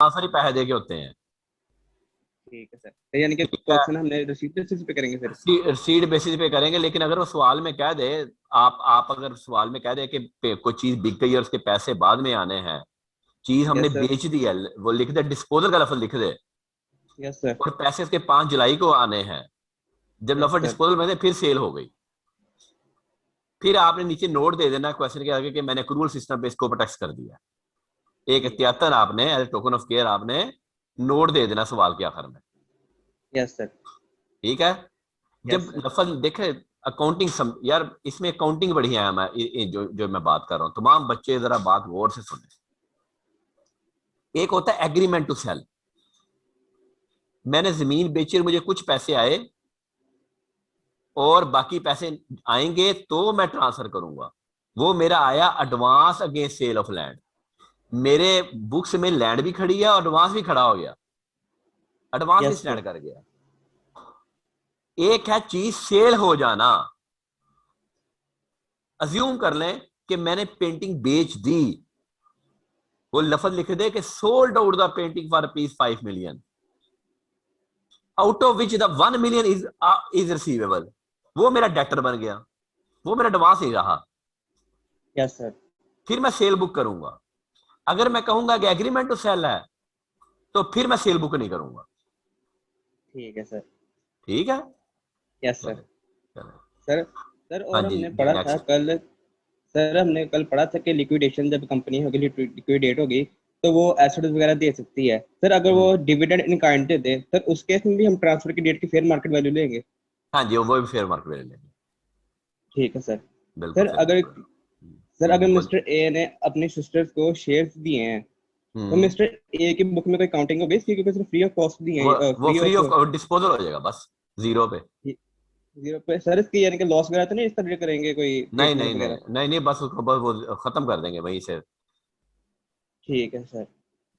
Transfer ही पैसे दे के होते हैं। ठीक है सर, तो यानी कि ठीक है, क्वेश्चन हमने रसीद बेसिस पे करेंगे फिर। सीड बेसिस पे करेंगे, लेकिन अगर वो सवाल में कह दे, आप अगर सवाल में कह दे कि कोई चीज बिक गई और उसके पैसे बाद में आने हैं, चीज हमने यस सर। बेच दी है, वो लिख दे, डिस्पोजल का लफ्ज लिख दे, यस सर। और पैसे उसके 5 जुलाई को आने हैं, जब यस लफ्ज सर। डिस्पोजल में थे, फिर सेल हो गई, फिर आपने नीचे नोट दे देना क्वेश्चन के आगे कि मैंने क्रूअल सिस्टम पे इसको टैक्स कर दिया। एक ठीक है सर। एहतियातन आपने एज टोकन ऑफ केयर आपने नोट दे देना सवाल के आखिर में। Yes sir. ठीक है। यस जब सर। लफज देखे, अकाउंटिंग यार इसमें अकाउंटिंग बढ़िया है। जो जो मैं बात कर रहा हूँ, तमाम बच्चे जरा बात गौर से सुने। एक होता है एग्रीमेंट टू सेल, मैंने जमीन बेची और मुझे कुछ पैसे आए, और बाकी पैसे आएंगे तो मैं ट्रांसफर करूंगा। वो मेरा आया advance against sale of land, मेरे बुक्स में लैंड भी खड़ी है और एडवांस भी खड़ा हो गया, एडवांस भी यस स्टैंड सर। कर गया। एक है चीज सेल हो जाना, अज्यूम कर लें कि मैंने पेंटिंग बेच दी, वो लफ्ज लिख दे कि sold out the painting for rupees 5 million, out of which the 1 million is receivable, वो मेरा डेटर बन गया, वो मेरा एडवांस ही रहा। Yes sir. फिर मैं सेल बुक करूंगा। अगर मैं कहूंगा कि एग्रीमेंट टू सेल है, तो फिर मैं सेल बुक नहीं करूंगा। ठीक है सर। ठीक है। Yes sir. चले चले। सर, सर हाँ और जी हमने जी, पढ़ा था नेक्स्ट। कल, सर हमने कल पढ़ा था कि लिक्विडेशन जब कंपनी होगी, लिक्विडेट होगी, तो वो एसेट्स वगैरह दे सकती है। सर अगर वो dividend in kind they they, sir उस केस में भी हम ट्रांसफर की डेट की फेयर मार्केट वैल्यू लेंगे? हाँ जी, वो भी फेयर मार्केट वैल्यू लेंगे। ठीक है सर। बिल्कुल सर फेयर अगर, मार्केट सर वैल्यू। अगर बोल। मिस्टर ए ने अपने सिस्टर्स को शेयर्स दिए हैं, तो हम्म। मिस्टर ए की बुक में कोई काउंटिंग होगी इसकी, क्योंकि सिर्फ फ्री ऑफ कॉस्ट दिए हैं, वो free free of of disposal हो जाएगा बस, जीरो पे। जीरो पे। सर इसकी यानी कि लॉस वगैरह तो नहीं इस तरह करेंगे कोई नहीं ट्रीटमेंट नहीं नहीं वगैरह? नहीं नहीं, बस उसको बस वो खत्म कर देंगे वहीं से। ठीक है सर।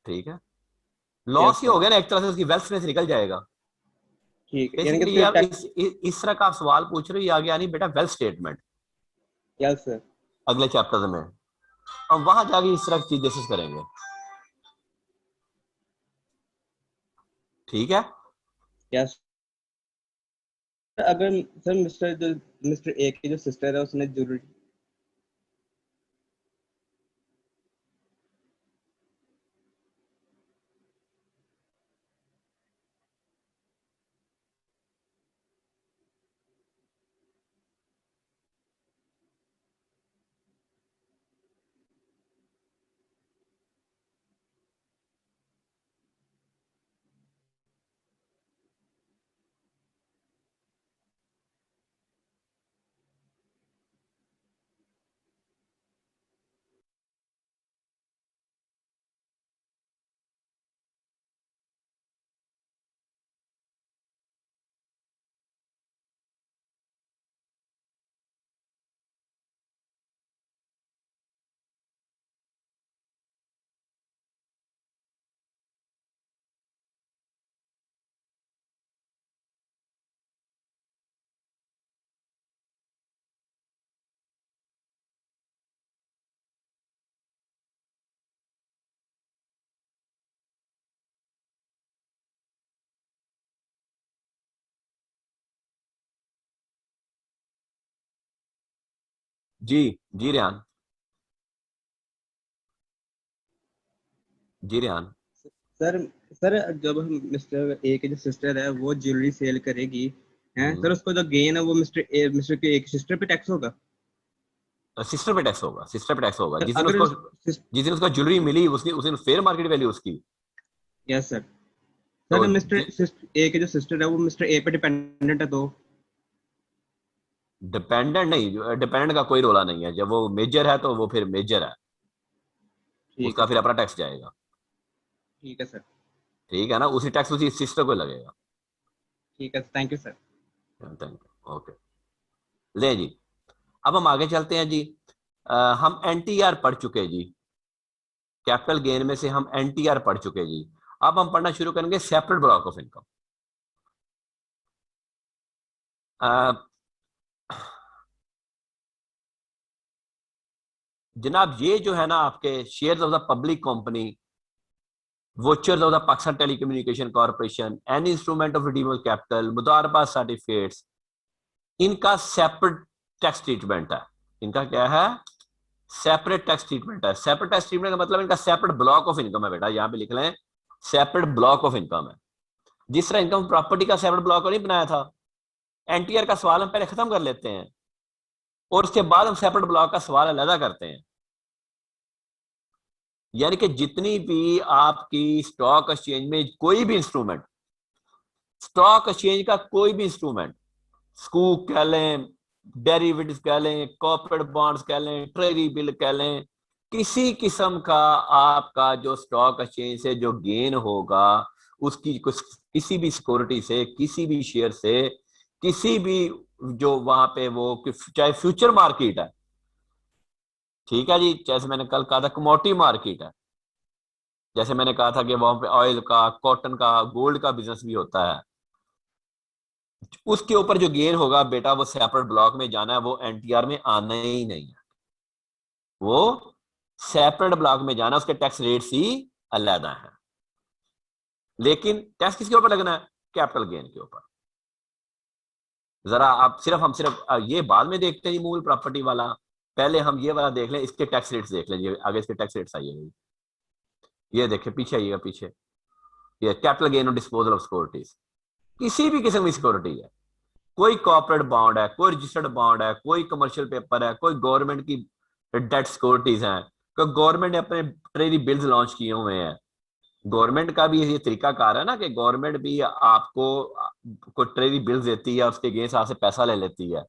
ठीक है। यस लॉस ही सर। हो गया ना, एक तरह से उसकी वेल्थ में से निकल जाएगा। ठीक है, यानी कि बेसिकली फिर यार टैक्स। इस तरह का आप सवाल पूछ रहे हो, ये आ गया नहीं बेटा वेल्थ स्टेटमेंट यस सर। अगले चैप्टर में, हम वहां जाके इस तरह की चीज डिस्कस करेंगे। ठीक है। यस। अगर, सर मिस्टर ए की जो सिस्टर है उसने जरूर। जी जी रेहान, जी रेहान। सर, सर जब हम मिस्टर ए की जो सिस्टर है वो ज्वेलरी सेल करेगी, हैं सर, उसको जो गेन है वो मिस्टर के एक सिस्टर पे टैक्स होगा? सिस्टर पे टैक्स होगा, सिस्टर पे टैक्स होगा, सर अगर जिस दिन उसको ज्वेलरी मिली, उसकी उस दिन फेयर मार्केट वैल्यू उसकी। Yes sir. सर तो अगर मिस्टर ए की जो सिस्टर है वो मिस्टर ए पे डिपेंडेंट है तो? डिपेंडेंट नहीं, डिपेंडेंट का कोई रोला नहीं है, जब वो मेजर है तो वो फिर मेजर है, ठीक है उसका फिर सर। अपना टैक्स जाएगा। ठीक है सर। ठीक है ना, उसी टैक्स उसी सिस्टर को लगेगा। ठीक है, thank you sir. Thank you. Okay. ले जी, अब हम आगे चलते हैं जी। हम एनटीआर पढ़ चुके हैं जी, कैपिटल गेन में से हम एनटीआर पढ़ चुके हैं जी। अब हम पढ़ना शुरू करेंगे सेपरेट ब्लॉक ऑफ इनकम। जनाब ये जो है ना आपके shares of the public company, vouchers of the Pakistan telecommunication corporation, any instrument of redeemable capital, मुदारबा सर्टिफिकेट्स, इनका सेपरेट टैक्स ट्रीटमेंट है। इनका क्या है? सेपरेट टैक्स ट्रीटमेंट है। सेपरेट टैक्स ट्रीटमेंट का मतलब इनका सेपरेट ब्लॉक ऑफ इनकम है बेटा, यहां पे लिख लें, सेपरेट ब्लॉक ऑफ इनकम है। जिस तरह इनकम प्रॉपर्टी का सेपरेट ब्लॉक नहीं बनाया था, एनटीआर का सवाल हम पहले खत्म कर लेते हैं और उसके बाद हम सेपरेट ब्लॉक का सवाल अलग करते हैं। यानी कि जितनी भी आपकी स्टॉक एक्सचेंज में कोई भी इंस्ट्रूमेंट, स्टॉक एक्सचेंज का कोई भी इंस्ट्रूमेंट, स्कूक कह लें, डेरिवेटिव्स कह लें, कॉर्पोरेट बॉन्ड्स कह लें, ट्रेजरी बिल कह लें, किसी किस्म का आपका जो स्टॉक एक्सचेंज से जो गेन होगा, उसकी किसी भी सिक्योरिटी से, किसी भी शेयर से, किसी भी जो वहां पे वो चाहे फ्यूचर मार्केट है, ठीक है जी, जैसे मैंने कल कहा था कमोडिटी मार्केट है, जैसे मैंने कहा था कि वहां पे ऑयल का, कॉटन का, गोल्ड का बिजनेस भी होता है, उसके ऊपर जो गेन होगा बेटा वो सेपरेट ब्लॉक में जाना है, वो एनटीआर में आना ही नहीं है, वो सेपरेट ब्लॉक में जाना, उसके टैक्स रेट्स ही अलग है। लेकिन टैक्स किसके ऊपर लगना है? कैपिटल गेन के ऊपर। जरा आप हम सिर्फ ये बाद में देखते हैं मूल प्रॉपर्टी वाला, पहले हम ये वाला देख लें, इसके टैक्स रेट्स देख लें। आगे इसके टैक्स रेट्स आइए, ये देखिए, पीछे आइएगा, पीछे ये कैपिटल गेन और डिस्पोजल ऑफ सिक्योरिटीज, किसी भी किस्म की सिक्योरिटी है, कोई कॉर्पोरेट बॉन्ड है, कोई रजिस्टर्ड बॉन्ड है, कोई कमर्शियल पेपर है, कोई गवर्नमेंट की डेट सिक्योरिटीज हैं, कोई गवर्नमेंट ने अपने ट्रेजरी बिल्स लॉन्च किए हुए हैं। गवर्नमेंट का भी ये तरीकाकार है ना कि गवर्नमेंट भी आपको कोई ट्रेजरी बिल्स देती है, उसके अगेंस्ट आपसे पैसा ले लेती है,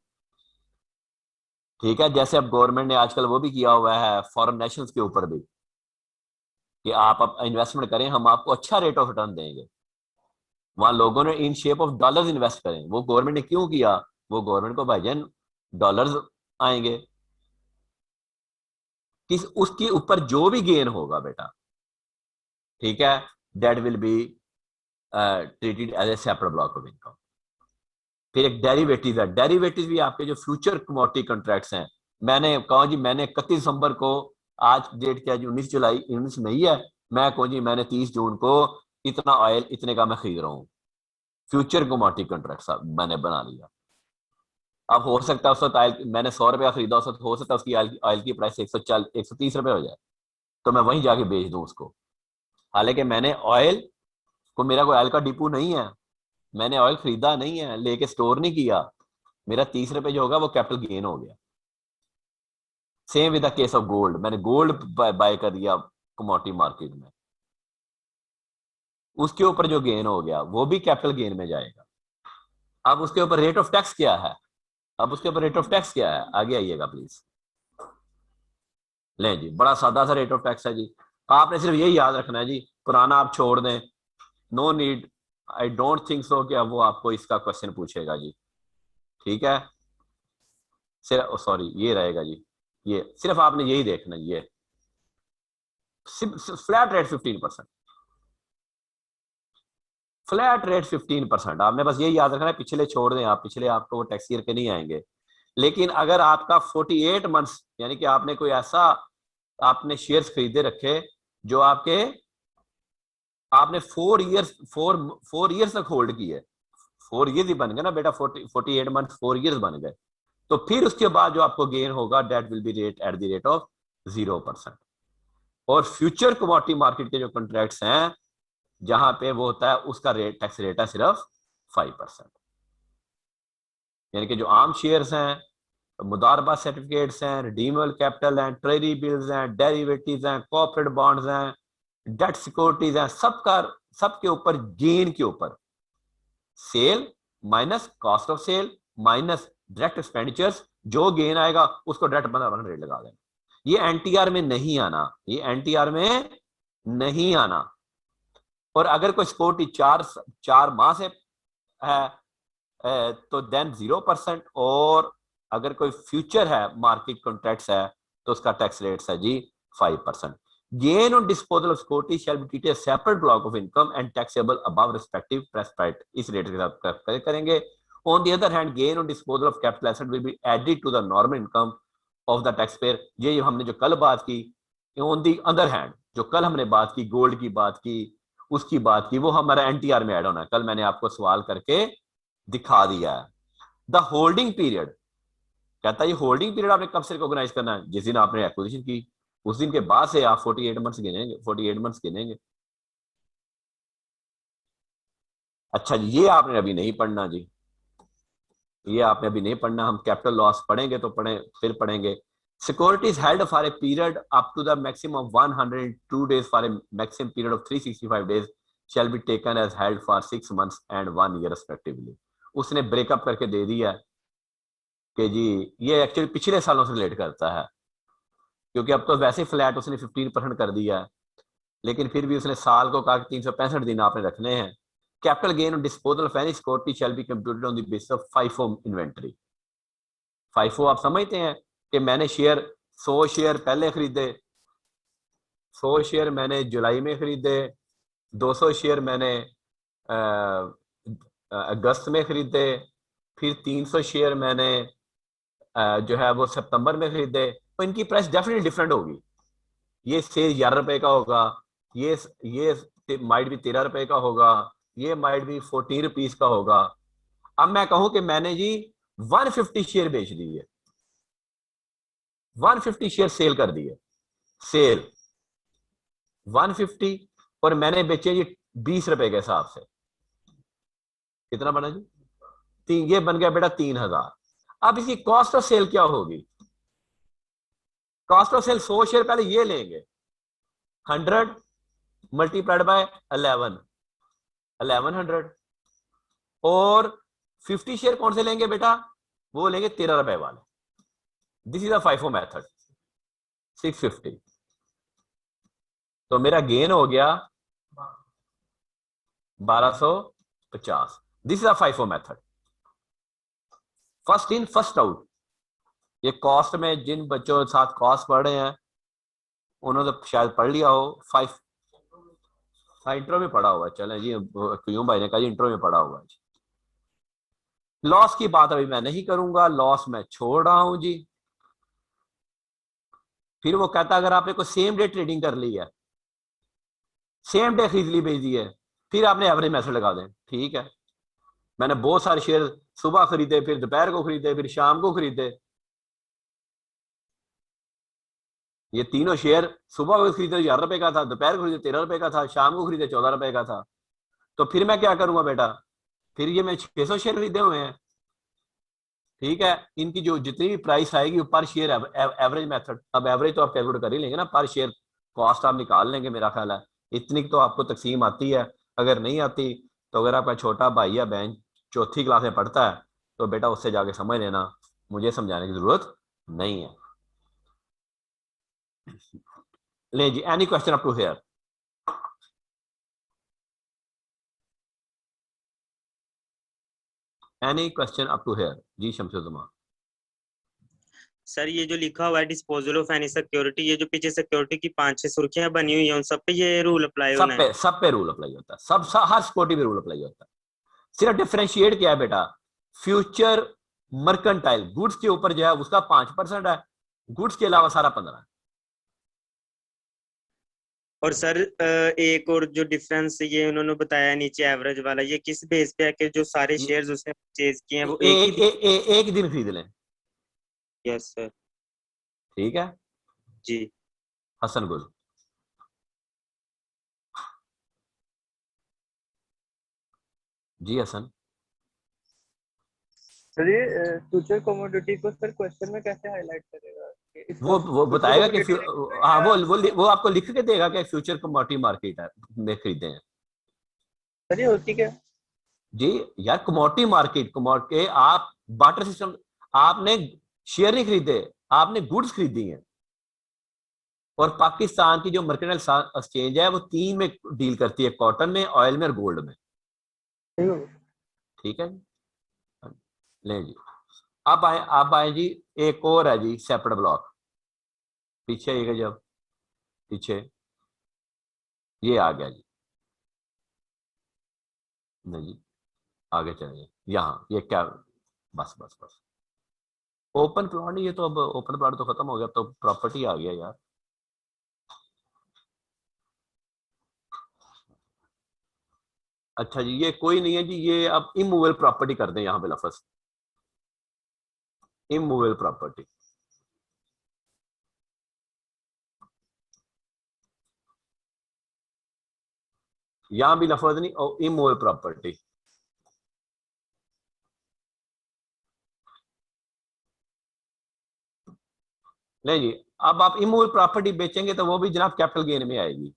ठीक है। जैसे अब गवर्नमेंट ने आजकल वो भी किया हुआ है फॉरेन नेशंस के ऊपर भी, कि आप इन्वेस्टमेंट करें, हम आपको अच्छा रेट ऑफ रिटर्न देंगे। वहां लोगों ने in shape of dollars invest करें। वो गवर्नमेंट ने क्यों किया? वो गवर्नमेंट को भाईजान डॉलर्स आएंगे, किस उसके ऊपर जो भी गेन होगा बेटा, ठीक है, that will be treated as a separate block of income. फिर एक डेरिवेटिव है। डेरिवेटिव भी आपके जो फ्यूचर कमोडिटी कॉन्ट्रैक्ट्स हैं, मैंने कहा जी मैंने 31 दिसंबर को, आज डेट क्या है जी, 19 जुलाई, 19 मई है, मैं कहूँ जी मैंने 30 जून को इतना ऑयल इतने का मैं खरीद रहा हूँ, फ्यूचर कमोडिटी कॉन्ट्रैक्ट मैंने बना लिया। अब हो सकता है उस वक्त ऑयल मैंने 100 रुपया खरीदा, उस वक्त हो सकता है उसकी ऑयल की प्राइस 130 रुपये हो जाए, तो मैं वहीं जाके बेच दूं उसको। हालांकि मैंने ऑयल को, मेरा कोई ऑयल का डिपो नहीं है, मैंने ऑयल खरीदा नहीं है, लेके स्टोर नहीं किया, मेरा 30 रुपये जो होगा वो कैपिटल गेन हो गया। Same with the case of gold, मैंने गोल्ड बाय कर दिया कमोडिटी मार्केट में, उसके ऊपर जो गेन हो गया वो भी कैपिटल गेन में जाएगा। अब उसके ऊपर रेट ऑफ टैक्स क्या है? अब उसके ऊपर रेट ऑफ टैक्स क्या है? आगे आइएगा प्लीज। लें जी, बड़ा सादा सा रेट ऑफ टैक्स है जी, आपने सिर्फ यही याद रखना है जी, पुराना आप छोड़ दें, no need, I don't think so कि अब वो आपको इसका क्वेश्चन पूछेगा जी, ठीक है। सिर्फ सॉरी ये रहेगा जी, ये सिर्फ आपने यही देखना, ये फ्लैट रेट 15%, फ्लैट रेट 15%, आपने बस यही याद रखना है, पिछले छोड़ दें आप, पिछले आपको वो टैक्स ईयर के नहीं आएंगे। लेकिन अगर आपका 48 मंथ्स, यानी कि आपने कोई ऐसा, आपने शेयर्स खरीदे रखे जो आपके, आपने 4 ईयर्स तक होल्ड किए, 4 ईयर्स ही बन गए ना बेटा, 48 मंथ 4 ईयर्स बन गए, तो फिर उसके बाद जो आपको गेन होगा that will B rate at the rate of 0%। और फ्यूचर कमोडिटी मार्केट के जो कॉन्ट्रैक्ट्स हैं जहां पे वो होता है, उसका रेट, टैक्स रेट है सिर्फ 5%। यानी कि जो आम शेयर्स हैं, मुदारबा सर्टिफिकेट्स हैं, रिडीमेबल कैपिटल हैं, ट्रेजरी बिल्स हैं, डेरिवेटिव्स हैं, कॉर्पोरेट बॉन्ड्स हैं, डेट सिक्योरिटीज हैं, सबके ऊपर गेन के ऊपर sale minus cost of sale minus direct expenditures, जो गेन आएगा उसको डायरेक्ट 15% रेट लगा देना। ये एनटीआर में नहीं आना, ये एनटीआर में नहीं आना। और अगर कोई सिक्योरिटी 4 माह से है तो देन 0%, और अगर कोई फ्यूचर है, मार्केट कॉन्ट्रैक्ट्स है, तो उसका टैक्स रेट है जी 5%। Gain on disposal of security shall be treated separate block of income and taxable above respective prescribed, इस रेट के साथ करेंगे। On the other hand, gain on disposal of capital asset will be added to the normal income of the taxpayer. ये हमने जो कल बात की, ऑन द अदर हैंड, जो कल हमने बात की, गोल्ड की बात की, उसकी बात की, वो हमारा एनटीआर में ऐड होना है। कल मैंने आपको सवाल करके दिखा दिया है। द होल्डिंग पीरियड कहता है ये होल्डिंग पीरियड आपने कब से रिकॉग्नाइज करना है, जिस दिन आपने एक्विजिशन की उस दिन के बाद से आप 48 मंथ्स गिनेंगे, 48 मंथ्स गिनेंगे। अच्छा जी, ये आपने अभी नहीं पढ़ना जी, ये आपने अभी नहीं पढ़ना, हम कैपिटल लॉस पढ़ेंगे तो पढ़े, फिर पढ़ेंगे। Securities held for a period up to the maximum of 102 days for a maximum period of 365 days shall be taken as held for 6 months and 1 year respectively। उसने ब्रेकअप करके दे दिया कि जी ये एक्चुअली पिछले सालों से रिलेट करता है, क्योंकि अब तो वैसे फ्लैट उसने 15% कर दिया है, लेकिन फिर भी उसने साल को कहा कि 365 दिन आपने रखने हैं। Capital gain on disposal of any security shall be computed on the basis of FIFO inventory. FIFO आप समझते हैं कि मैंने शेयर 100 शेयर पहले खरीदे, 100 शेयर मैंने जुलाई में खरीदे, 200 शेयर मैंने अगस्त में खरीदे, फिर 300 शेयर मैंने जो है वो सितंबर में खरीदे, तो इनकी प्राइस डेफिनेटली डिफरेंट होगी। ये शेयर 11 रुपए का होगा, ये माइट भी 13 रुपए का होगा, ये माइट भी 14 रुपीज का होगा। अब मैं कहूं कि मैंने जी 150 शेयर बेच दिए, 150 शेयर सेल कर दिए, सेल 150, और मैंने बेचे जी 20 रुपए के हिसाब से। कितना बना जी? तीन, ये बन गया बेटा 3000। अब इसकी कॉस्ट ऑफ सेल क्या होगी? कॉस्ट ऑफ सेल 100 शेयर पहले ये लेंगे, 100 मल्टीप्लाइड बाय 1100, और 50 शेयर कौन से लेंगे बेटा? वो लेंगे 13 रुपए वाले। This is a FIFO method, 650। तो मेरा गेन हो गया 1250। This is a FIFO method, first in first out. ये कॉस्ट में जिन बच्चों के साथ कॉस्ट पढ़ रहे हैं उन्होंने तो शायद पढ़ लिया हो। फाइव, हाँ इंट्रो में पढ़ा हुआ है, चलें जी, क्यों भाई ने कहा इंट्रो में पढ़ा हुआ है जी। लॉस की बात अभी मैं नहीं करूंगा, लॉस मैं छोड़ रहा हूं जी। फिर वो कहता अगर आपने कोई सेम डे ट्रेडिंग कर ली है, सेम डे खरीद ली बेच दी है, फिर आपने एवरेज मैथड लगा दें, ठीक है। मैंने बहुत सारे शेयर सुबह खरीदे, फिर दोपहर को खरीदे, फिर शाम को खरीदे। ये तीनों शेयर सुबह को खरीदे 11 रुपए का था, दोपहर को खरीदे 13 रुपए का था, शाम को खरीदे 14 रुपए का था। तो फिर मैं क्या करूंगा बेटा? फिर ये मैं 600 शेयर खरीदे हुए हैं, ठीक है। इनकी जो जितनी भी प्राइस आएगी वो पर शेयर एवरेज मेथड। अब एवरेज तो आप कैलकुलेट कर ही लेंगे ना, पर शेयर कॉस्ट आप निकाल लेंगे, मेरा ख्याल है इतनी तो आपको तकसीम आती है। अगर नहीं आती तो अगर आपका छोटा भाई या बहन चौथी क्लास में पढ़ता है तो बेटा उससे जाके समझ लेना, मुझे समझाने की जरूरत नहीं है। ले जी, any question up to here? Any question up to here? जी शमसुद्दौला। सर ये जो लिखा हुआ है डिस्पोजल ऑफ एनी सिक्योरिटी, ये जो पीछे सिक्योरिटी की 5-6 सुर्खियां बनी हुई हैं, उन सब पे ये रूल अप्लाई होना है? सब पे रूल अप्लाई होता है, हर सिक्योरिटी पे रूल अप्लाई होता है। सिर्फ डिफरेंशिएट क्या है बेटा? फ्यूचर मर्केंटाइल गुड्स के ऊपर जो है उसका 5% है, गुड्स के अलावा सारा 15 है। और सर एक और जो डिफरेंस ये उन्होंने बताया नीचे एवरेज वाला, ये किस बेस पे है कि जो सारे शेयर्स उसने परचेज किए हैं वो एक दिन खरीद लें? Yes sir. ठीक है जी। हसन गुल। जी हसन। सर ये फ्यूचर कमोडिटी को सर क्वेश्चन में कैसे हाईलाइट करेगा? वो बताएगा कि हाँ वो आपको लिख के देगा कि फ्यूचर कमोडिटी मार्केट है में खरीदे हैं। सर ये होती क्या? जी यार, कमोडिटी मार्केट, कमोडिटी आप बार्टर सिस्टम, आपने शेयर नहीं खरीदे, आपने गुड्स खरीदी हैं। और पाकिस्तान की जो मर्केंटाइल एक्सचेंज है वो 3 में डील करती है, कॉटन में, ऑयल में और गोल्ड में, ठीक है। ले जी, अब आए जी, एक और है जी सेपरेट ब्लॉक। पीछे आइएगा, जब पीछे ये आ गया जी, नहीं जी आगे चलिए, यहाँ ये क्या, बस बस बस, ओपन प्लॉट नहीं, ये तो अब ओपन प्लॉट तो खत्म हो गया, अब तो प्रॉपर्टी आ गया यार। अच्छा जी, ये कोई नहीं है जी, ये अब इमूवेबल प्रॉपर्टी कर दें यहां पे लफ्ज इमूवेबल प्रॉपर्टी। यहां भी लफ्ज नहीं, और इमूवेबल प्रॉपर्टी। नहीं जी, अब आप इमूवेबल प्रॉपर्टी बेचेंगे तो वो भी जनाब कैपिटल गेन में आएगी।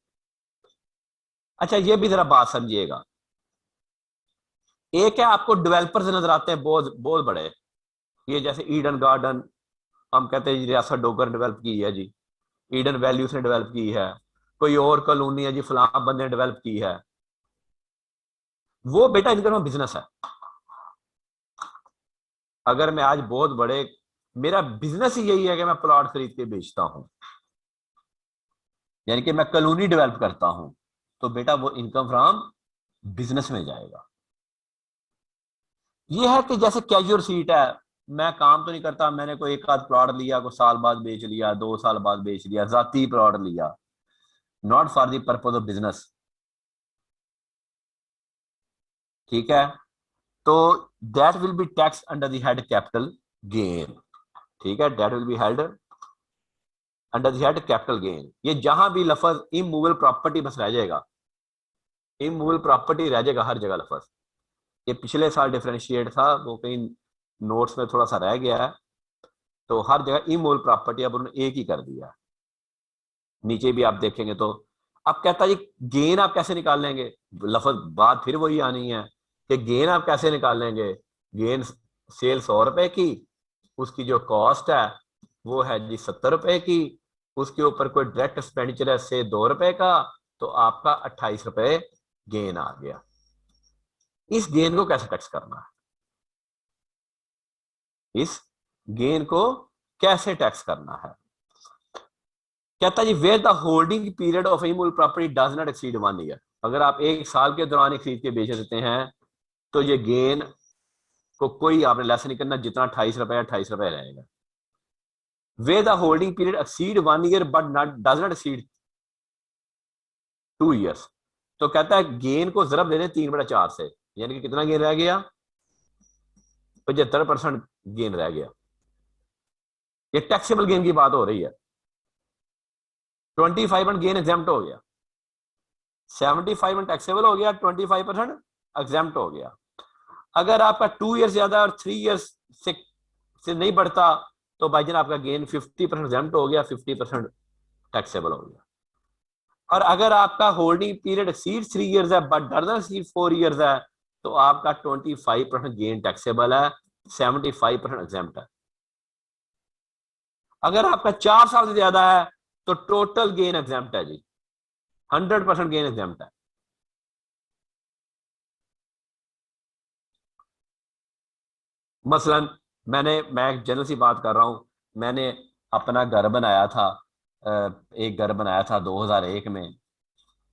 अच्छा, ये भी जरा बात समझिएगा। एक है, आपको डेवलपर्स नजर आते हैं बहुत बहुत बड़े, ये जैसे ईडन गार्डन, हम कहते हैं जी रियासत डोगर डेवलप की है जी, ईडन वैल्यूज ने डेवलप की है, कोई और कॉलोनी है जी फलां बंदे ने डेवलप की है। वो बेटा इनका बिजनेस है। अगर मैं आज बहुत बड़े, मेरा बिजनेस ही यही है कि मैं प्लॉट खरीद के बेचता हूं, यानी कि मैं कॉलोनी डेवलप करता हूं, तो बेटा वो इनकम फ्रॉम बिजनेस में जाएगा। ये है कि जैसे कैजुअल सीट है, मैं काम तो नहीं करता, मैंने कोई एक आध प्लॉट लिया, कोई साल बाद बेच लिया, 2 साल बाद बेच लिया, जाती प्लॉट लिया, not for the purpose of business. ठीक है, तो that will B tax under the head capital gain. ठीक है, that will be held under the head capital gain. ये जहां भी लफज इमूवेबल प्रॉपर्टी बस रह जाएगा, इमूवेबल प्रॉपर्टी रह जाएगा हर जगह लफज। ये पिछले साल डिफरेंशिएट था, वो कहीं नोट्स में थोड़ा सा रह गया है, तो हर जगह इमूवेबल प्रॉपर्टी अब उन्होंने एक ही कर दिया। नीचे भी आप देखेंगे तो अब कहता है जी गेन आप कैसे निकाल लेंगे, लफज बात फिर वही आनी है कि गेन आप कैसे निकाल लेंगे। गेन सेल 100 रुपए की, उसकी जो कॉस्ट है वो है जी 70 रुपए की, उसके ऊपर कोई डायरेक्ट एक्सपेंडिचर है से 2 रुपए का, तो आपका 28 रुपए गेन आ गया। इस गेन को कैसे टैक्स करना है, इस गेन को कैसे टैक्स करना है। कहता जी where the holding period of immovable property does not exceed 1 year. अगर आप एक साल के दौरान ही खरीद के बेच देते हैं तो ये गेन को कोई आपने लेस नहीं करना, जितना 28 रुपए रहेगा। Way the holding period exceed 1 year but not does not exceed 2 years. तो कहता है गेन को जरब दे दें 3/4 से, यानी कि कितना गेन रह गया, 75% गेन रह गया। ये टैक्सेबल गेन की बात हो रही है। 25% गेन एग्जाम्प्ट हो गया, 75% टैक्सेबल हो गया, 25% एग्जाम्प्ट हो गया। अगर आपका 2 ईयर ज्यादा और 3 ईयर्स से नहीं बढ़ता तो भाई जान आपका गेन 50% एग्जाम्प्ट हो गया, 50% टैक्सेबल हो गया। और अगर आपका होल्डिंग पीरियड एक्सीड 3 ईयर्स है बट डजंट एक्सीड 4 ईयर्स है, तो आपका 25% गेन टैक्सेबल है, 75% एग्जाम्प्ट है। अगर आपका 4 साल से ज्यादा है तो टोटल गेन एग्जाम्प्ट है जी, 100% गेन एग्जाम्प्ट है। मसलन मैं जनरल सी बात कर रहा हूं, मैंने अपना घर बनाया था, एक घर बनाया था 2001 में।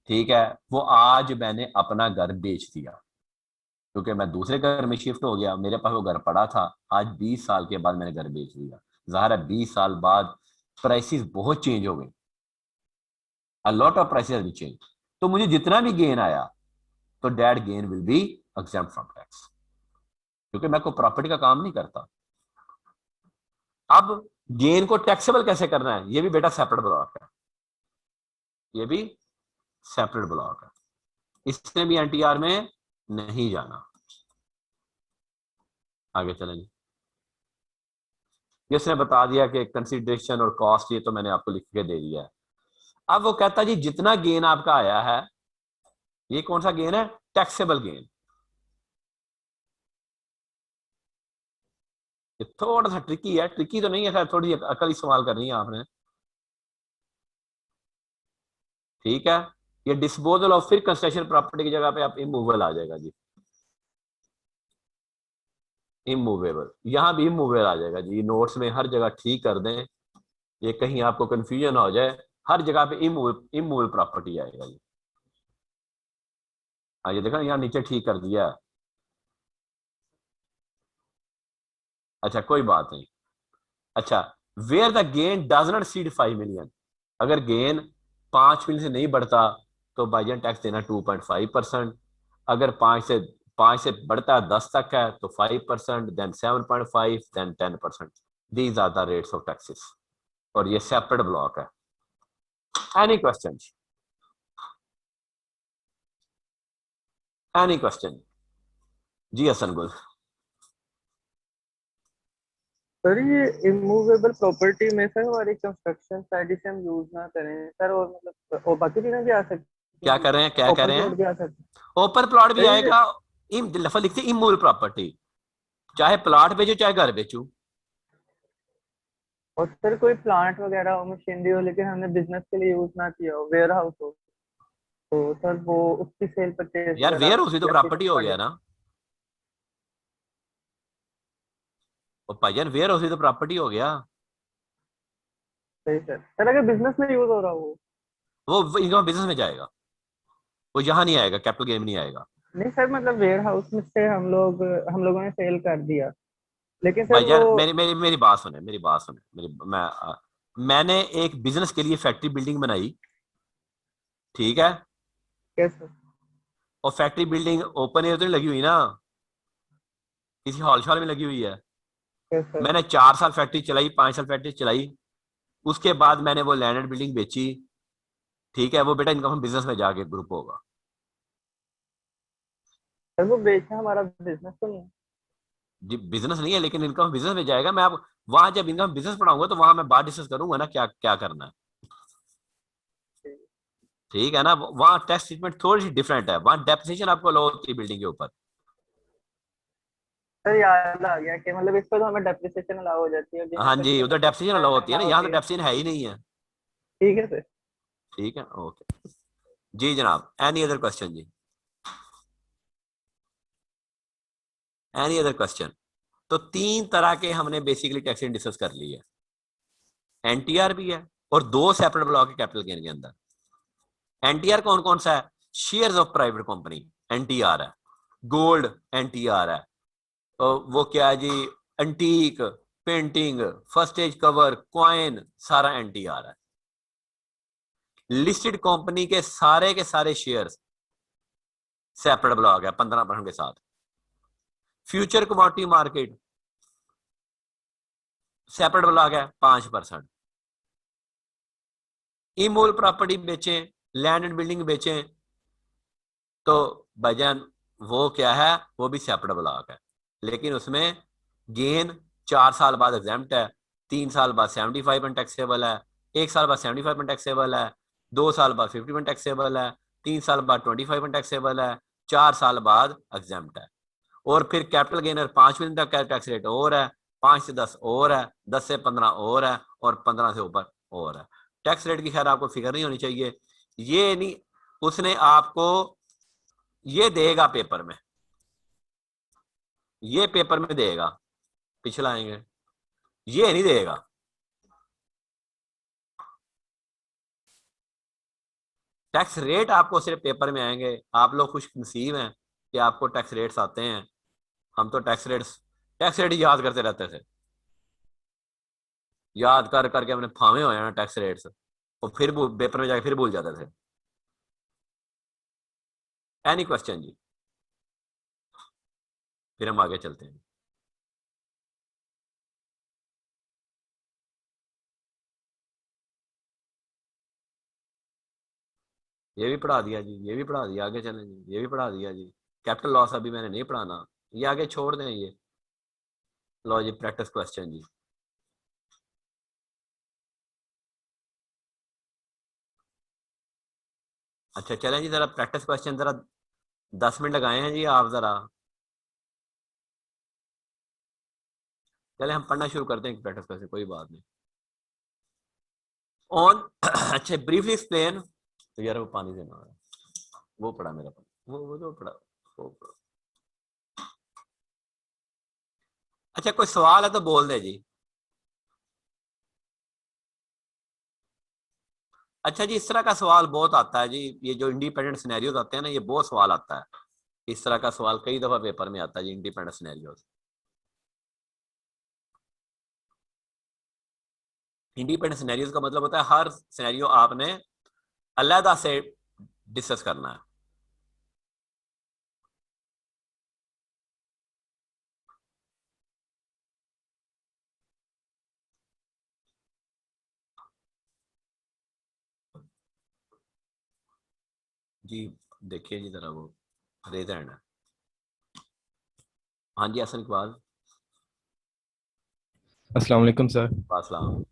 ठीक है, वो आज मैंने अपना घर बेच दिया क्योंकि मैं दूसरे घर में शिफ्ट हो गया, मेरे पास वो घर पड़ा था, आज 20 साल के बाद मैंने घर बेच दिया। जाहिर है 20 साल बाद प्राइसेस बहुत चेंज हो गई, अ लॉट ऑफ प्राइसेस भी चेंज। तो मुझे जितना भी गेन आया तो that gain will be exempt from tax, क्योंकि मैं कोई प्रॉपर्टी का काम नहीं करता। अब गेन को टैक्सेबल कैसे करना है, ये भी बेटा सेपरेट ब्लॉक है, ये भी सेपरेट ब्लॉक है, इसने भी एनटीआर में नहीं जाना। आगे चलेंगे। इसने बता दिया कि कंसिडरेशन और कॉस्ट ये तो मैंने आपको लिख के दे दिया है। अब वो कहता जी जितना गेन आपका आया है, ये कौन सा गेन है, टैक्सेबल गेन। ये थोड़ा सा ट्रिकी है, ट्रिकी तो नहीं है, खैर थोड़ी अकल इस्तेमाल करनी है आपने। ठीक है, ये डिस्पोजल ऑफ फिर कंस्ट्रक्शन प्रॉपर्टी की जगह पे आप इमूवेबल आ जाएगा जी, इमूवेबल, यहां भी इमूवेबल आ जाएगा जी। नोट्स में हर जगह ठीक कर दें, ये कहीं आपको कंफ्यूजन हो जाए, हर जगह पे इमूवेबल प्रॉपर्टी आएगा जी। हाँ ये देखा यहाँ नीचे ठीक कर दिया है। अच्छा कोई बात नहीं। अच्छा, where the gain does not exceed 5 million, अगर गेन 5 मिलियन से नहीं बढ़ता तो बाइजन टैक्स देना 2.5%। अगर 5 से बढ़ता है 10 तक है तो 5%, then 7.5, then 10%। These are the rates of taxes, और ये सेपरेट ब्लॉक है। Any question? Any question? जी हसन गुल। सर ये इमूवेबल प्रॉपर्टी में सर हमारी कंस्ट्रक्शन साइड से हम यूज ना करें सर, और मतलब और बाकी चीजें भी आ सकती क्या हैं, कर रहे हैं, क्या कर ओपन रहे प्लॉट हैं? भी आ सकते ओपन प्लॉट भी हैं सर। ये आएगा। इम लफा लिखते इमूवेबल प्रॉपर्टी, चाहे प्लॉट बेचो चाहे घर बेचो। और सर कोई प्लांट वगैरह हो, मशीनरी हो, लेकिन हमने बिजनेस के लिए यूज ना किया हो, वेयर हाउस हो, तो सर वो उसकी सेल परचेज यार वेयर वगैरह हाउस भी तो या फिर प्रॉपर्टी हो फंड। गया ना। और भाईजान वेयर हाउस भी तो प्रॉपर्टी हो गया। सही सर। सर अगर बिजनेस में यूज हो रहा हो। वो इनकम बिजनेस में जाएगा, वो यहाँ नहीं आएगा, कैपिटल गेन में नहीं आएगा। नहीं सर, मतलब वेयर हाउस में से हम लोगों ने सेल कर दिया, लेकिन सर वो। भाईजान मेरी मेरी मेरी बात सुने, मेरी बात सुने, मैंने एक बिजनेस के लिए फैक्ट्री बिल्डिंग बनाई, ठीक है? कैसे? और फैक्ट्री बिल्डिंग ओपन एयर तो नहीं लगी हुई ना, किसी हॉल शॉल में लगी हुई है। कैसे? मैंने 4 साल फैक्ट्री चलाई, 5 साल फैक्ट्री चलाई, उसके बाद मैंने वो लैंड एंड बिल्डिंग बेची, ठीक है? वो बेटा इनकम बिजनेस में जाके ग्रुप होगा। सर वो बेचना हमारा बिजनेस तो नहीं है। जी बिजनेस नहीं है, लेकिन इनकम बिजनेस में जाएगा। मैं आप वहां जब इनकम बिजनेस पढ़ाऊंगा तो वहां मैं बात डिस्कस करूंगा ना, क्या क्या करना है, ठीक है ना? वहां टैक्स ट्रीटमेंट थोड़ी सी डिफरेंट है, वहां डेप्रिसिएशन आपको लो होती है बिल्डिंग के ऊपर। सर याद आ गया कि मतलब इस पर तो हमें डेप्रिसिएशन अलाउ हो जाती है, बिना हाँ जी, उधर डेप्रिसिएशन लो डेप्रिसिएशन होती है ना, अलाउ यहाँ होती तो है। डेप्रिसिएशन है ही नहीं है। ठीक है सर। ठीक है, ओके। जी जनाब, एनी अदर क्वेश्चन जी? Any other question? तो 3 तरह के हमने बेसिकली टैक्सेशन डिस्कस कर ली है। एनटीआर भी है, और 2 सेपरेट ब्लॉक है कैपिटल गेन के अंदर। एनटीआर कौन कौन सा है? Shares of private company NTR है, गोल्ड एनटीआर है, और वो क्या है जी, antique, painting, first age cover, coin, सारा एनटीआर है। लिस्टेड कंपनी के सारे शेयर्स सेपरेट ब्लॉक है 15% के साथ। Future commodity market separate block है 5%। इमूल प्रॉपर्टी बेचें, लैंड एंड बिल्डिंग बेचें, तो भाईजान वो क्या है, वो भी सेपरेट ब्लॉक है, लेकिन उसमें गेन 4 साल बाद एग्जाम्प्ट है, 3 साल बाद 75% टैक्सेबल है, 1 साल बाद 75% टैक्सेबल है, 2 साल बाद 50% टैक्सेबल है, 3 साल बाद 25% टैक्सेबल है, 4 साल बाद एग्जाम्प्ट है। और फिर कैपिटल गेनर 5 मिलियन तक का टैक्स रेट और है, 5 से 10 और है, 10 से 15 और है, और 15 से ऊपर और है। टैक्स रेट की खैर आपको फिक्र नहीं होनी चाहिए, ये नहीं, उसने आपको ये देगा पेपर में, ये पेपर में देगा, पिछला आएंगे, ये नहीं देगा। टैक्स रेट आपको सिर्फ पेपर में आएंगे। आप लोग खुश नसीब हैं कि आपको टैक्स रेट्स आते हैं, हम तो टैक्स रेट याद करते रहते थे, याद कर करके हमने फामे हो जाना टैक्स रेट्स, और फिर पेपर में जाके फिर भूल जाते थे। एनी क्वेश्चन जी? फिर हम आगे चलते हैं। ये भी पढ़ा दिया जी, ये भी पढ़ा दिया, आगे चलें जी, ये भी पढ़ा दिया जी। कैपिटल लॉस अभी मैंने नहीं पढ़ाना, ये आगे छोड़ दें ये। लो जी प्रैक्टिस क्वेश्चन जी। अच्छा चलें जी, जरा प्रैक्टिस क्वेश्चन जरा 10 मिनट लगाए हैं जी आप जरा। चले हम पढ़ना शुरू करते हैं प्रैक्टिस क्वेश्चन, कोई बात नहीं। ऑन अच्छा ब्रीफली एक्सप्लेन, तो यार वो पानी देना है, वो पढ़ा मेरा पानी, वो जो पढ़ा, वो पढ़ा। अच्छा कोई सवाल है तो बोल दे जी। अच्छा जी, इस तरह का सवाल बहुत आता है जी, ये जो इंडिपेंडेंट सिनेरियोज आते हैं ना, ये बहुत सवाल आता है। इस तरह का सवाल कई दफा पेपर में आता है जी, इंडिपेंडेंट सिनेरियोज। इंडिपेंडेंट सिनेरियोज का मतलब होता है हर सिनेरियो आपने अलहदा से डिस्कस करना है। जी देखिए जी जरा वो रेज हैंड है। हाँ जी हसन इकबाल। अस्सलाम वालेकुम सर। वासलाम।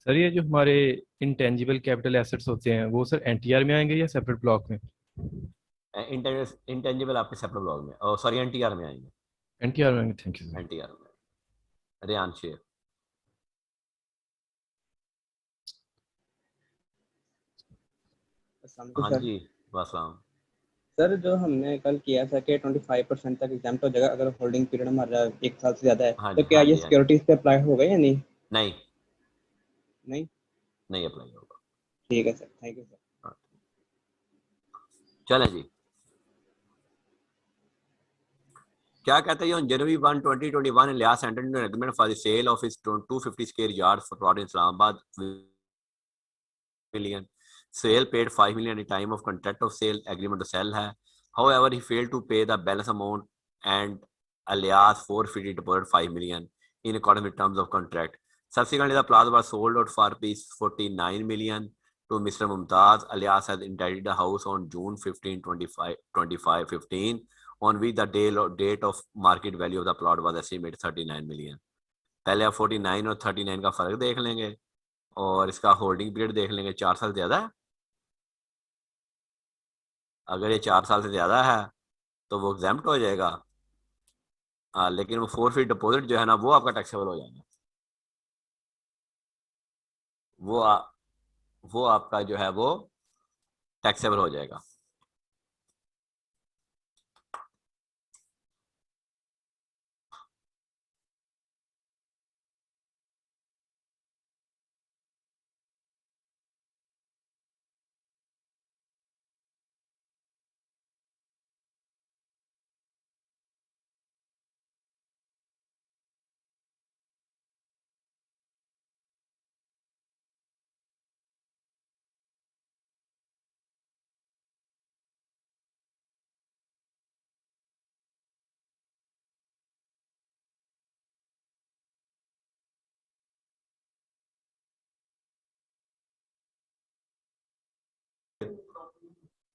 सर ये जो हमारे इंटेंजिबल कैपिटल एसेट्स होते हैं वो सर एनटीआर में आएंगे या सेपरेट ब्लॉक में? इंटेंजिबल आपके सेपरेट ब्लॉग में, और सॉरी एनटीआर में आएंगे। एनटीआर में आएंगे, थैंक यू सर। एनटीआर में। रेहान शेख। हाँ सर जी वासलाम। सर जो हमने कल किया था कि 25% तक एग्जाम्प्ट हो जाएगा अगर होल्डिंग पीरियड हमारा 1 साल से ज्यादा है, हाँ तो जी क्या हाँ ये जी हाँ जी। सिक्योरिटीज पे अप्लाई होगा या नहीं? नहीं नहीं। नहीं अप्लाई होगा। ठीक है सर, थैंक यू सर। हाँ, चलें जी। क्या कहते हैं जनवरी 1 2021 Ilyas entered into an agreement for the sale of his 250 square yards for plot in Islamabad million. Sale paid 5 million at the time of contract of sale agreement to sell है. However, he failed to pay the balance amount and Ilyas forfeited deposit 5 million in accordance with terms of contract. Subsequently, the plaza was sold out for rupees 49 million to Mr. Mumtaz. Ilyas has inherited the house on June 15, 15, on which the date of market value of the plot was estimated 39 million. पहले आप 49 और 39 का फर्क देख लेंगे और इसका holding period देख लेंगे। 4 साल ज्यादा है। अगर ये 4 साल से ज्यादा है तो वो एग्जाम्प्ट हो जाएगा। हाँ लेकिन वो फोरफीट डिपॉजिट जो है ना वो आपका टैक्सेबल हो जाएगा। वो वो आपका जो है वो टैक्सेबल हो जाएगा।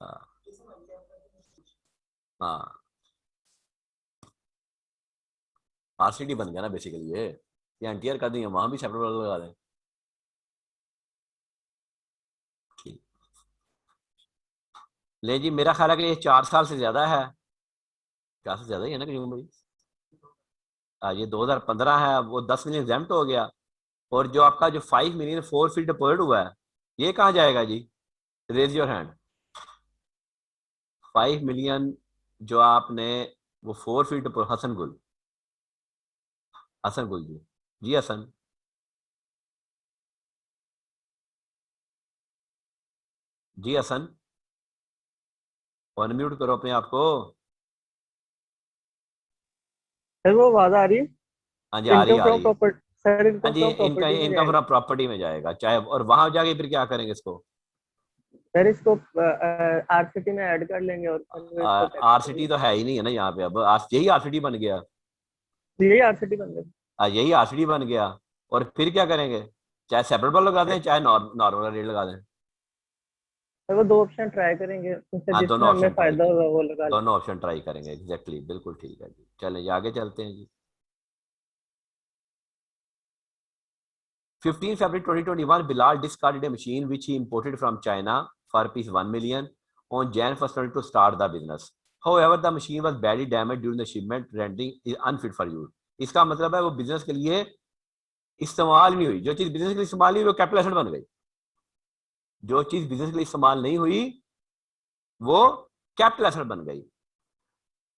हाँ हाँ आरसीडी बन गया ना बेसिकली ये एनटीआर कर देंगे, वहां भी सेपरेट लगा दें। ठीक। ले जी मेरा ख्याल है कि ये 4 साल से ज्यादा है। 4 साल से ज्यादा ही है ना क्यों भाई। ये 2015 है, वो 10 मिलियन एग्जाम्प्ट हो गया। और जो आपका जो 5 मिलियन फोर फीट डिपॉजिट हुआ है ये कहाँ जाएगा जी? Raise your hand. 5 मिलियन जो आपने वो 4 फीट हसन गुल। हसन गुल जी। जी हसन। जी हसन अनम्यूट करो अपने आप को। सर वो आवाज आ रही है? हाँ जी आ रही इनकम है आ फ्रॉम रही है। प्रॉपर्टी सर, हाँ इनकम जी फ्रॉम इनका प्रॉपर्टी में इनकम जाएगा। फ्रॉम प्रॉपर्टी में जाएगा चाहे, और वहां जाके फिर क्या करेंगे इसको? सर इसको आरसीटी में ऐड कर लेंगे और फिर इसको टैक्स आरसीटी तो है ही नहीं है ना यहाँ पे। अब यही आरसीटी बन गया। यही आरसीटी बन गई। यही आरसीटी बन गया। और फिर क्या करेंगे? चाहे सेपरेट बिल लगा दें चाहे नॉर्मल रेट लगा दें। सर वो दो ऑप्शन ट्राई करेंगे, उससे हाँ जिसमें दोनों हमें ऑप्शन ट्राई फायदा करेंगे। होगा वो लगा लेंगे। दोनों ऑप्शन ट्राई करेंगे एग्जैक्टली बिल्कुल ठीक है जी। चलें जी आगे चलते हैं जी। 15 February 2021, Bilal discarded a machine which he imported from China for rupees 1 million on Jan 1st to start the business. However, the machine was badly damaged during the shipment, rendering it unfit for use. इसका मतलब है वो business के लिए इस्तेमाल नहीं हुई। जो चीज बिजनेस के लिए इस्तेमाल नहीं हुई वो कैपिटल एसेट बन गई। जो चीज बिजनेस के लिए इस्तेमाल नहीं हुई वो कैपिटल एसेट बन गई।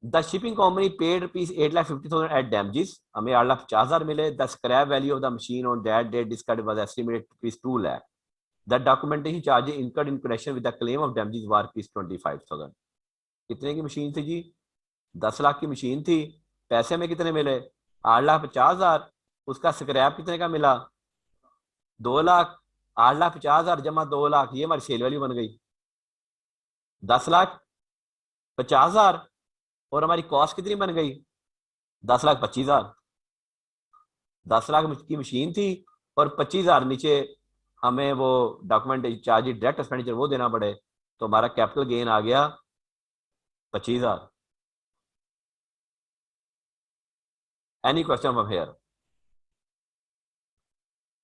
The shipping company paid rupees 8,50,000 as damages. हमें 8,50,000 मिले। The scrap value of the machine on that date discard was estimated rupees 2 lakh. The documentation charges incurred in connection with the claim of damages were rupees 25,000। कितने की machine थी जी? 10 लाख की machine थी। पैसे में कितने मिले? 8,50,000। उसका स्क्रैप कितने का मिला? 2 लाख। 8,50,000 जमा 2 लाख, ये हमारी सेल वैल्यू बन गई 10,50,000। और हमारी कॉस्ट कितनी बन गई? 10,25,000। 10 लाख की मशीन थी और 25,000 नीचे हमें वो डॉक्यूमेंट चार्ज डायरेक्ट एक्सपेंडिचर वो देना पड़े। तो हमारा कैपिटल गेन आ गया 25,000। Any question from here?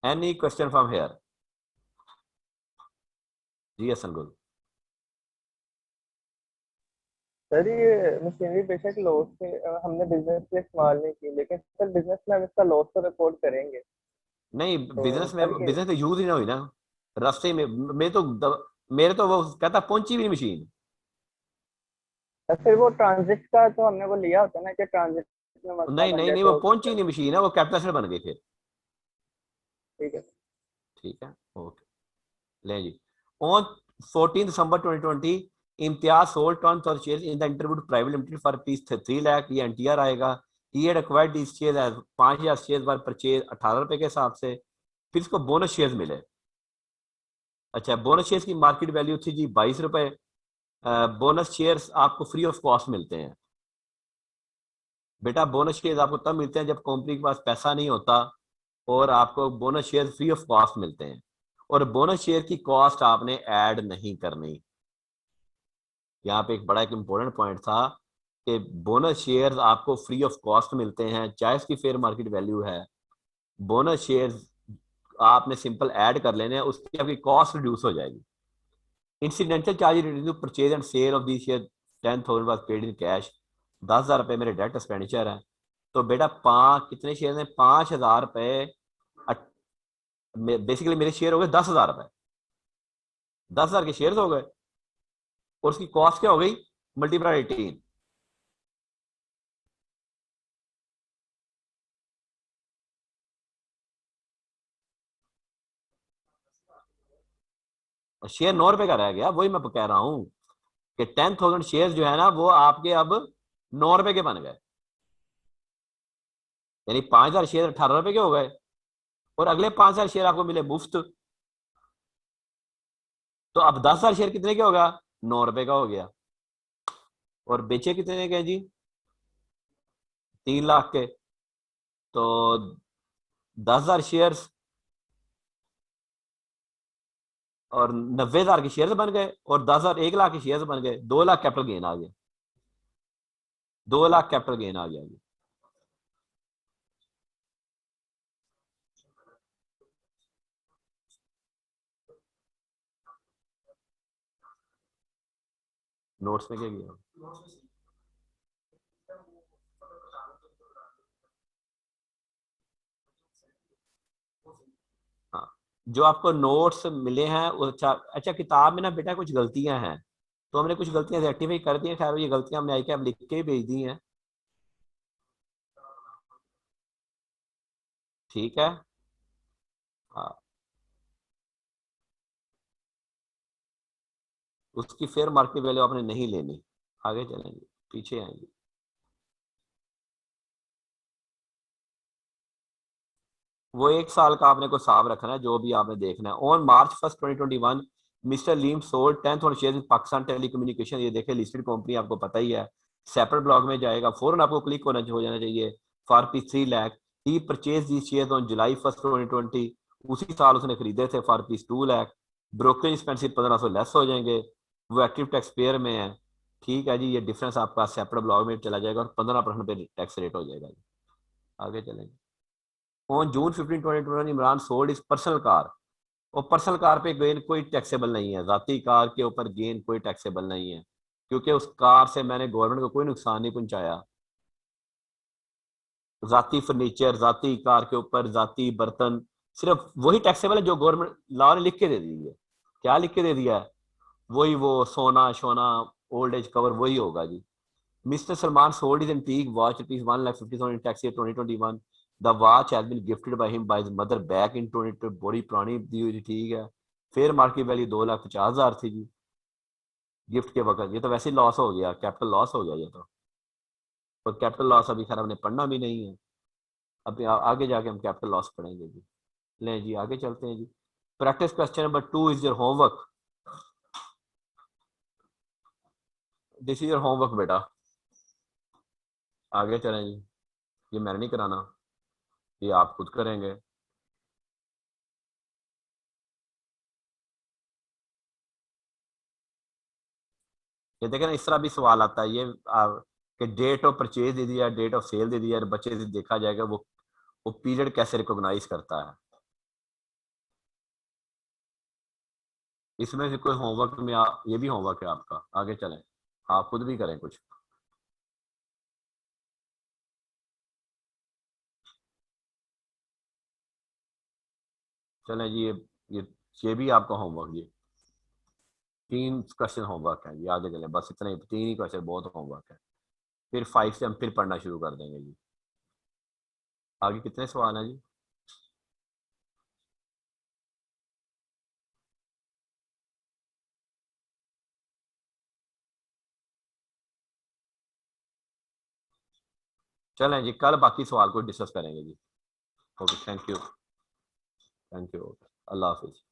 Any question from here? जी हसन गुल। सर ये मशीनरी बेशक लॉस से हमने बिजनेस के लिए इस्तेमाल नहीं की, लेकिन सर बिजनेस में हम इसका लॉस तो रिपोर्ट करेंगे। नहीं, तो बिजनेस सर में, ये बिजनेस तो यूज ही ना हुई ना रास्ते में। मेरे तो वो कहता पहुंची भी नहीं मशीन। फिर वो ट्रांजिट का तो हमने वो लिया होता ना कि ट्रांजिट में मसला नहीं बन नहीं जाए नहीं, वो तो पहुंची नहीं मशीन है, वो कैपिटल एसेट बन गई फिर। ठीक है। ठीक है, ओके। ले जी। On 14 December 2020 Imtiaz sold turn for shares in the interview private limited for piece 3 lakh. ये एनटीआर आएगा। He had acquired these shares as 5,000 shares were purchase 18 रुपए के हिसाब से। फिर इसको बोनस शेयर्स मिले। अच्छा, बोनस शेयर्स की मार्केट वैल्यू थी जी 22 रुपए। बोनस शेयर्स आपको फ्री ऑफ कॉस्ट मिलते हैं बेटा। बोनस शेयर्स आपको तब मिलते हैं जब कंपनी के पास पैसा नहीं होता और आपको bonus share free of cost मिलते हैं। और बोनस शेयर की कॉस्ट आपने ऐड नहीं करनी। यहाँ पे एक बड़ा एक इंपॉर्टेंट पॉइंट था कि बोनस शेयर्स आपको फ्री ऑफ कॉस्ट मिलते हैं, चाहे इसकी फेयर मार्केट वैल्यू है। बोनस शेयर्स आपने सिंपल ऐड कर लेने हैं, उसकी आपकी कॉस्ट रिड्यूस हो जाएगी। Incidental charge related to purchase and sale of the share 10,000 was paid in cash. 10,000 रुपये मेरे डेट एक्सपेंडिचर है। तो बेटा पाँच कितने शेयर हैं? 5,000 रुपये। बेसिकली मेरे शेयर हो गए 10,000 रुपये। 10,000 के शेयर हो गए और उसकी कॉस्ट क्या हो गई? मल्टीप्लाई 18। शेयर 9 रुपए का रह गया। वही मैं कह रहा हूं कि 10,000 शेयर जो है ना वो आपके अब 9 रुपए के बन गए। यानी 5,000 शेयर 18 रुपए के हो गए और अगले 5,000 शेयर आपको मिले मुफ्त। तो अब 10,000 शेयर कितने के होगा? 9 रुपए का हो गया। और बेचे कितने के जी? 3 लाख के। तो 10,000 शेयर और 90,000 के शेयर बन गए और 10,000 1 लाख के शेयर बन गए। 2 लाख कैपिटल गेन आ गया। 2 लाख कैपिटल गेन आ गया जी। नोट्स में क्या किया? हाँ, जो आपको नोट्स मिले हैं अच्छा अच्छा, किताब में ना बेटा कुछ गलतियां हैं, तो हमने कुछ गलतियां रेक्टिफाई कर दी हैं। खैर ये गलतियां हमने आई क्या अब लिख के ही भेज दी हैं। ठीक है। हाँ, उसकी फेयर मार्केट वैल्यू आपने नहीं लेनी। आगे चलेंगे, पीछे आएंगे। वो 1 साल का आपने को हिसाब रखना है जो भी आपने देखना है। ऑन March 1, 2021 मिस्टर लीम sold 10,000 share in Pakistan telecommunication. ये देखे लिस्टेड कंपनी, आपको पता ही है। सेपरेट ब्लॉग में जाएगा, फौरन आपको क्लिक होना हो जाना चाहिए। For P 3 lakh. He purchase the share on July 1, 2020। उसी साल उसने खरीदे थे for piece 2 lakh. Brokerage expensive 1,500 less हो जाएंगे। वो एक्टिव टैक्स पेयर में है। ठीक है जी, ये डिफरेंस आपका सेपरेट ब्लॉग में चला जाएगा और 15% पे टैक्स रेट हो जाएगा। आगे चलेंगे। ऑन June 15, 2021 इमरान सोल्ड इस पर्सनल कार। और पर्सनल कार पे गेन कोई टैक्सेबल नहीं है। जाती कार के ऊपर गेन कोई टैक्सेबल नहीं है क्योंकि उस कार से मैंने गवर्नमेंट को कोई नुकसान नहीं पहुंचाया। जाती फर्नीचर, जाती कार के ऊपर जाती बर्तन, सिर्फ वही टैक्सेबल है जो गवर्नमेंट लॉ ने लिख के दे दी है। क्या लिख के दे दिया है? वही वो सोना शोना, ओल्ड एज कवर वही होगा जी। Mr. Salman sold his antique watch rupees 1,50,000 in tax year 2021. The watch has been gifted by him by his mother back in 2020। बड़ी पुरानी दी हुई थी। ठीक है। फेयर मार्केट वैल्यू 2,50,000 थी जी गिफ्ट के वक्त। ये तो वैसे ही लॉस हो गया, कैपिटल लॉस हो गया ये तो। और कैपिटल लॉस अभी खैर हमने पढ़ना भी नहीं है। अभी आगे जाके हम कैपिटल लॉस पढ़ेंगे जी। लें जी आगे चलते हैं जी। Practice question number 2 is your homework. This is your homework बेटा। आगे चलें जी। ये मैंने नहीं कराना, ये आप खुद करेंगे। ये देखें ना, इस तरह भी सवाल आता है ये कि डेट ऑफ परचेज दे दिया, डेट ऑफ सेल दे दिया, और बच्चे से देखा जाएगा वो पीरियड कैसे रिकॉग्नाइज करता है। इसमें से कोई होमवर्क में ये भी होमवर्क है आपका, आगे चलें, आप खुद भी करें कुछ। चलें जी, ये भी आपका होमवर्क, ये 3 क्वेश्चन होमवर्क है जी। आगे चलें, बस इतना ही, 3 ही क्वेश्चन बहुत होमवर्क है, फिर 5 से हम फिर पढ़ना शुरू कर देंगे जी। आगे कितने सवाल हैं जी? चलें जी, कल बाकी सवाल को डिस्कस करेंगे जी। ओके, थैंक यू, अल्लाह हाफिज।